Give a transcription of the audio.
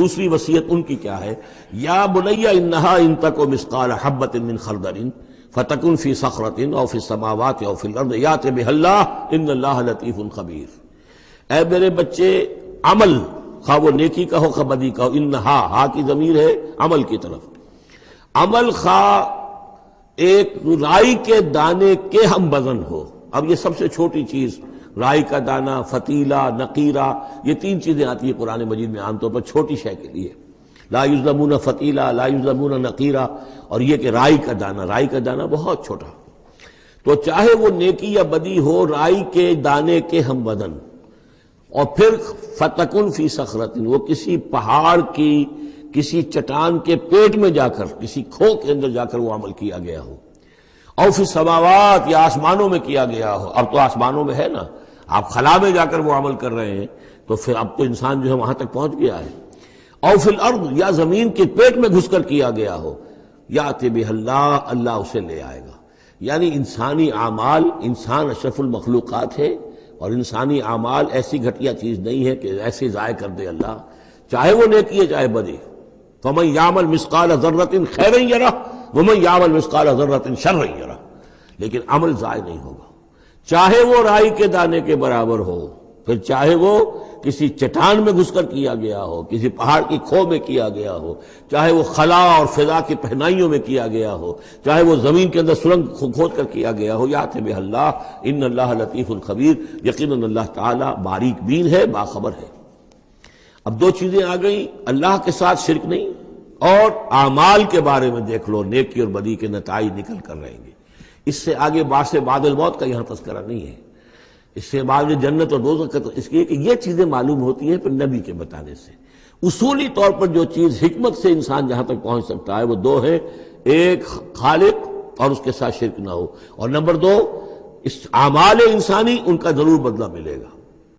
دوسری وصیت ان کی کیا ہے؟ یا بنی انہا ان تک مثقال حبۃ من خردل فتکن فی صخرۃ او فی السماوات او فی الارض یأت بہ اللہ ان اللہ لطیف خبیر۔ اے میرے بچے، عمل خواہ وہ نیکی کا ہو خواہ بدی کا ہو، انہا ہا کی ضمیر ہے عمل کی طرف، عمل خواہ ایک رائی کے دانے کے ہم وزن ہو۔ اب یہ سب سے چھوٹی چیز، رائی کا دانہ، فتیلہ، نقیرہ، یہ تین چیزیں آتی ہیں قرآن مجید میں عام طور پر چھوٹی شے کے لیے، لا یظلمون فتیلہ، لا یظلمون نقیرہ، اور یہ کہ رائی کا دانہ، رائی کا دانہ بہت چھوٹا، تو چاہے وہ نیکی یا بدی ہو رائی کے دانے کے ہم وزن، اور پھر فتکن فی صخرۃ، وہ کسی پہاڑ کی کسی چٹان کے پیٹ میں جا کر، کسی کھو کے اندر جا کر وہ عمل کیا گیا ہو، اور فی السماوات یا آسمانوں میں کیا گیا ہو۔ اب تو آسمانوں میں ہے نا، آپ خلا میں جا کر وہ عمل کر رہے ہیں، تو پھر اب تو انسان جو ہے وہاں تک پہنچ گیا ہے۔ اور فی الارض، یا زمین کے پیٹ میں گھس کر کیا گیا ہو، یأت بہ اللہ، اللہ اسے لے آئے گا۔ یعنی انسانی اعمال، انسان اشرف المخلوقات ہے، اور انسانی اعمال ایسی گھٹیا چیز نہیں ہے کہ ایسے ضائع کر دے اللہ، چاہے وہ نیکی ہے چاہے بدی۔ فمن یعمل مثقال ذرۃ خیرا یرہ ومن یعمل مثقال ذرۃ شرا یرہ، لیکن عمل ضائع نہیں ہوگا، چاہے وہ رائی کے دانے کے برابر ہو، پھر چاہے وہ کسی چٹان میں گھس کر کیا گیا ہو، کسی پہاڑ کی کھو میں کیا گیا ہو، چاہے وہ خلا اور فضا کی پہنائیوں میں کیا گیا ہو، چاہے وہ زمین کے اندر سرنگ کھود کر کیا گیا ہو، یأت بہ اللہ ان اللہ لطیف خبیر، یقیناً اللہ تعالیٰ باریک بین ہے، باخبر ہے۔ اب دو چیزیں آ گئیں، اللہ کے ساتھ شرک نہیں، اور اعمال کے بارے میں دیکھ لو، نیکی اور بدی کے نتائج نکل کر رہیں گے۔ اس سے آگے بعث بعد الموت کا یہاں تذکرہ نہیں ہے، اس سے بعد جنت اور دوزخ کا، اس لیے کہ یہ چیزیں معلوم ہوتی ہیں پھر نبی کے بتانے سے۔ اصولی طور پر جو چیز حکمت سے انسان جہاں تک پہنچ سکتا ہے وہ دو ہے، ایک خالق اور اس کے ساتھ شرک نہ ہو، اور نمبر دو اس اعمال انسانی ان کا ضرور بدلہ ملے گا۔